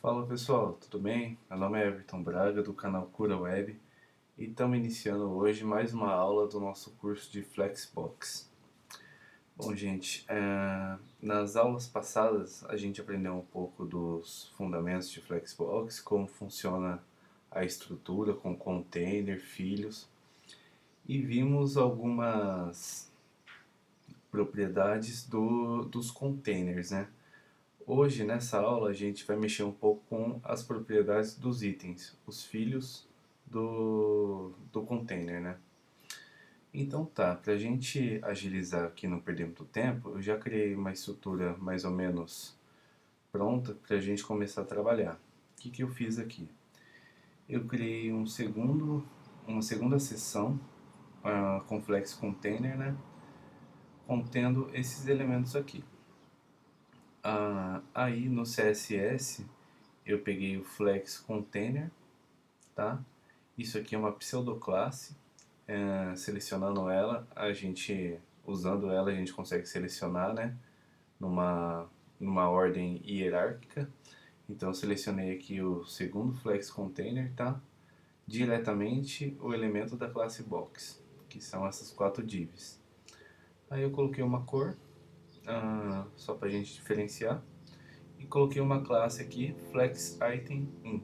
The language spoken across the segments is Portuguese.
Fala pessoal, tudo bem? Meu nome é Everton Braga do canal Cura Web e estamos iniciando hoje mais uma aula do nosso curso de Flexbox. Bom, gente, nas aulas passadas a gente aprendeu um pouco dos fundamentos de Flexbox, como funciona a estrutura com container, filhos e vimos algumas propriedades dos containers, né? Hoje, nessa aula, a gente vai mexer um pouco com as propriedades dos itens, os filhos do container, né? Então tá, para a gente agilizar aqui, não perder muito tempo, eu já criei uma estrutura mais ou menos pronta para a gente começar a trabalhar. O que eu fiz aqui? Eu criei uma segunda seção com flex container, né? Contendo esses elementos aqui. Aí no CSS eu peguei o flex container, tá? Isso aqui é uma pseudoclasse. Selecionando ela, usando ela, a gente consegue selecionar, né? Numa ordem hierárquica. Então eu selecionei aqui o segundo flex container, tá? Diretamente o elemento da classe box, que são essas quatro divs. Aí eu coloquei uma cor, só para a gente diferenciar, e coloquei uma classe aqui, FlexItemIn.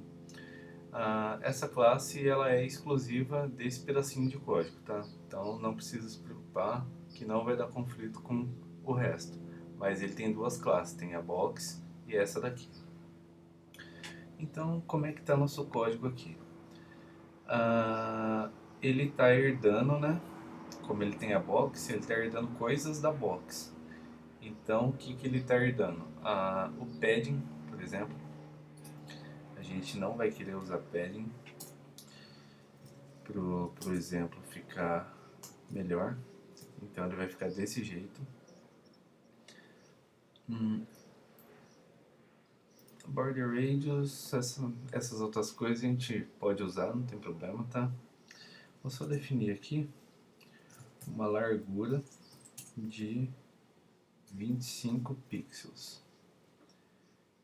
Essa classe ela é exclusiva desse pedacinho de código, tá? Então não precisa se preocupar que não vai dar conflito com o resto. Mas ele tem duas classes, tem a box e essa daqui. Então como é que está nosso código aqui? Ele está herdando, né? Como ele tem a box, ele está herdando coisas da box. Então o que ele está herdando? O padding, por exemplo, a gente não vai querer usar padding pro exemplo ficar melhor. Então ele vai ficar desse jeito. Border radius, essas outras coisas a gente pode usar, não tem problema, tá? Vou só definir aqui uma largura de 25 pixels.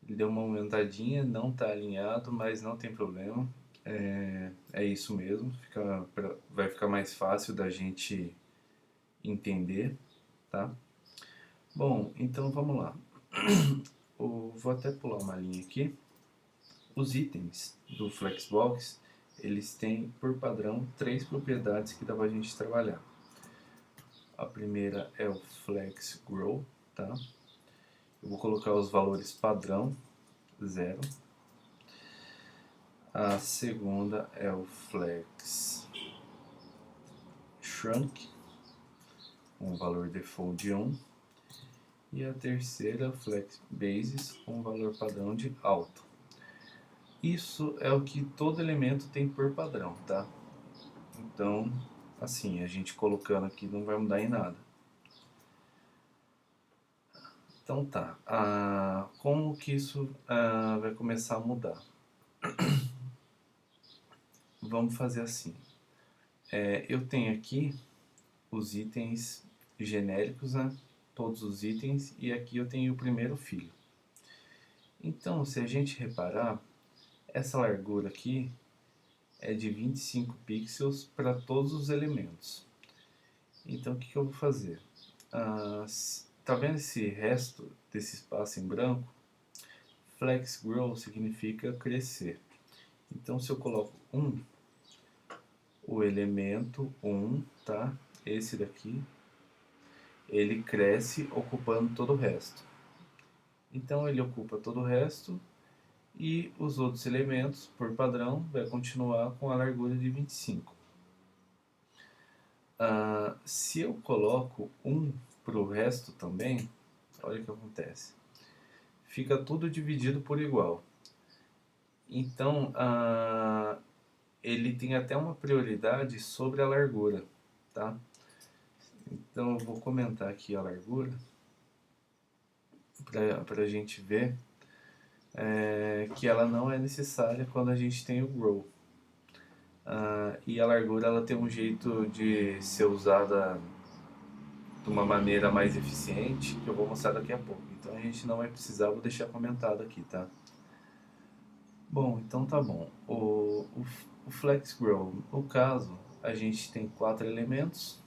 Ele deu uma aumentadinha, não está alinhado, mas não tem problema. É isso mesmo, vai ficar mais fácil da gente entender, tá? Bom, então vamos lá. Vou até pular uma linha aqui. Os itens do Flexbox, eles têm por padrão três propriedades que dá pra gente trabalhar. A primeira é o Flex Grow, tá? Eu vou colocar os valores padrão, 0. A segunda é o Flex Shrunk, com o valor default de 1. E a terceira, Flex Basis, com o valor padrão de alto. Isso é o que todo elemento tem por padrão, tá? Então, assim, a gente colocando aqui não vai mudar em nada. Então tá, como que isso vai começar a mudar? Vamos fazer assim. Eu tenho aqui os itens genéricos, né? Todos os itens, e aqui eu tenho o primeiro filho. Então, se a gente reparar, essa largura aqui é de 25 pixels para todos os elementos. Então, o que eu vou fazer? Tá vendo esse resto desse espaço em branco? Flex Grow significa crescer. Então, se eu coloco 1, o elemento 1, tá? Esse daqui, ele cresce ocupando todo o resto. Então, ele ocupa todo o resto e os outros elementos, por padrão, vai continuar com a largura de 25. Se eu coloco 1 para o resto também, olha o que acontece. Fica tudo dividido por igual. Então, ele tem até uma prioridade sobre a largura, tá? Então, eu vou comentar aqui a largura para a gente ver que ela não é necessária quando a gente tem o grow. E a largura ela tem um jeito de ser usada de uma maneira mais eficiente que eu vou mostrar daqui a pouco. Então a gente não vai precisar, vou deixar comentado aqui, tá? Bom, então tá bom. O Flex Grow, no caso, a gente tem 4 elementos,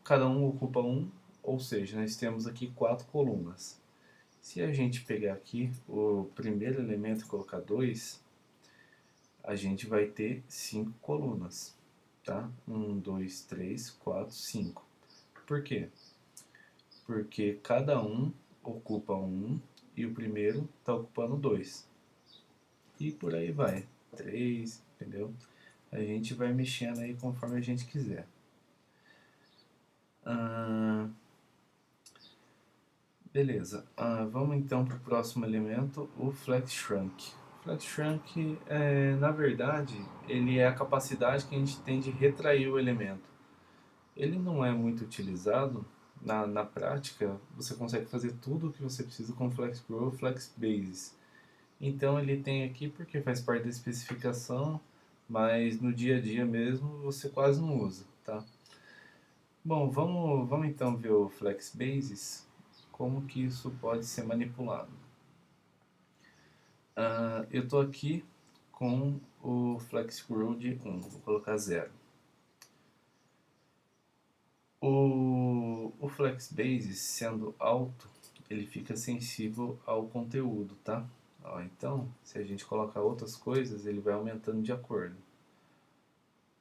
cada um ocupa um, ou seja, nós temos aqui 4 colunas. Se a gente pegar aqui o primeiro elemento e colocar 2, a gente vai ter 5 colunas, tá? 1, 2, 3, 4, 5. Por quê? Porque cada um ocupa um e o primeiro está ocupando 2. E por aí vai. 3, entendeu? A gente vai mexendo aí conforme a gente quiser. Beleza. Vamos então para o próximo elemento, o Flex Shrunk. O Flex Shrunk, na verdade, ele é a capacidade que a gente tem de retrair o elemento. Ele não é muito utilizado na prática. Você consegue fazer tudo o que você precisa com Flex Grow, Flex Bases. Então ele tem aqui porque faz parte da especificação, mas no dia a dia mesmo você quase não usa, tá? Bom, vamos então ver o Flex Bases, como que isso pode ser manipulado. Eu estou aqui com o Flex Grow de 1, vou colocar 0. O Flex Bases, sendo alto, ele fica sensível ao conteúdo, tá? Então, se a gente colocar outras coisas, ele vai aumentando de acordo.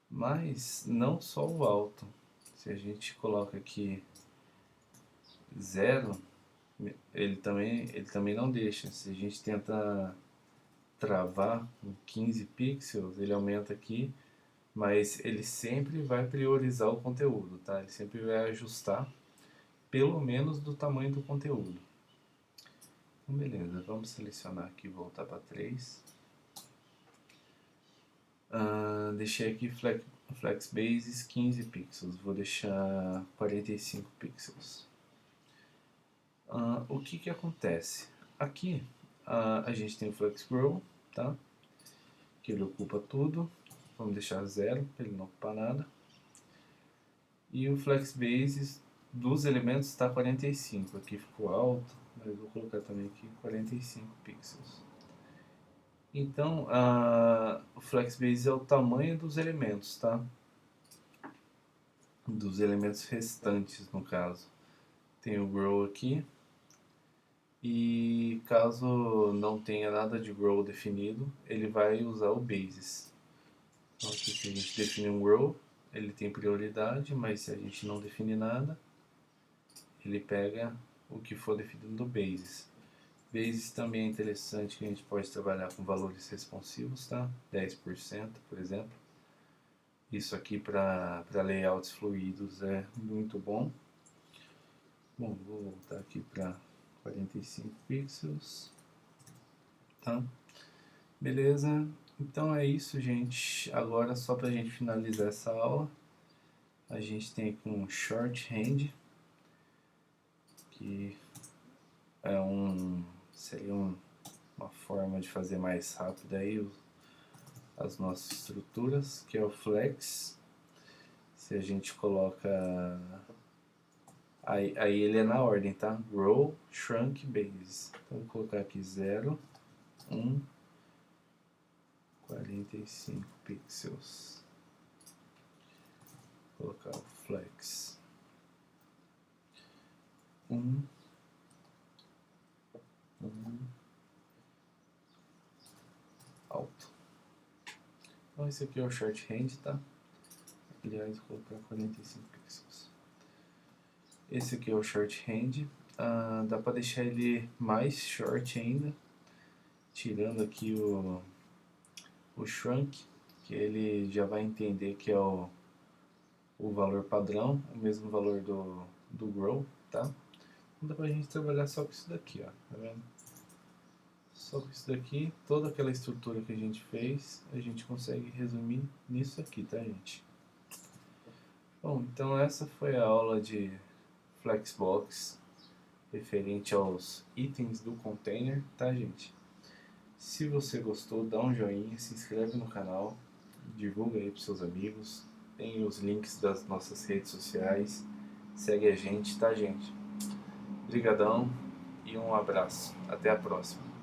Mas não só o alto. Se a gente coloca aqui 0, ele também não deixa. Se a gente tenta travar com 15 pixels, ele aumenta aqui, mas ele sempre vai priorizar o conteúdo, tá? Ele sempre vai ajustar pelo menos do tamanho do conteúdo. Então, beleza, vamos selecionar aqui e voltar para 3. Deixei aqui Flex Bases 15 pixels, vou deixar 45 pixels. O que acontece? Aqui a gente tem o Flex Grow, tá? Que ele ocupa tudo. Vamos deixar 0 para ele não ocupar nada. E o Flex Bases dos elementos está 45. Aqui ficou alto, mas eu vou colocar também aqui 45 pixels. Então, o Flex Base é o tamanho dos elementos, tá? Dos elementos restantes, no caso. Tem o Grow aqui. E caso não tenha nada de Grow definido, ele vai usar o Bases. Então aqui se a gente definir um Grow, ele tem prioridade, mas se a gente não definir nada, ele pega o que for definido no Bases. Bases também é interessante que a gente pode trabalhar com valores responsivos, tá? 10%, por exemplo. Isso aqui para layouts fluidos é muito bom. Bom, vou voltar aqui para 45 pixels. Tá? Beleza? Então é isso, gente. Agora, só para a gente finalizar essa aula, a gente tem aqui um shorthand, que seria uma forma de fazer mais rápido aí as nossas estruturas, que é o flex. Se a gente coloca... Aí ele é na ordem, tá? Grow, Shrunk, Base. Então vou colocar aqui 0, 1, 45 pixels. Vou colocar o flex 1, alto. Então esse aqui é o shorthand, tá? Aliás, vou colocar 45 pixels. Esse aqui é o shorthand. Dá para deixar ele mais short ainda, tirando aqui o shrunk, que ele já vai entender que é o valor padrão, o mesmo valor do grow, tá? Então dá pra gente trabalhar só com isso daqui, ó, tá vendo? Só com isso daqui, toda aquela estrutura que a gente fez, a gente consegue resumir nisso aqui, tá, gente? Bom, então essa foi a aula de Flexbox referente aos itens do container, tá, gente? Se você gostou, dá um joinha, se inscreve no canal, divulga aí para seus amigos, tem os links das nossas redes sociais, segue a gente, tá, gente? Obrigadão e um abraço. Até a próxima.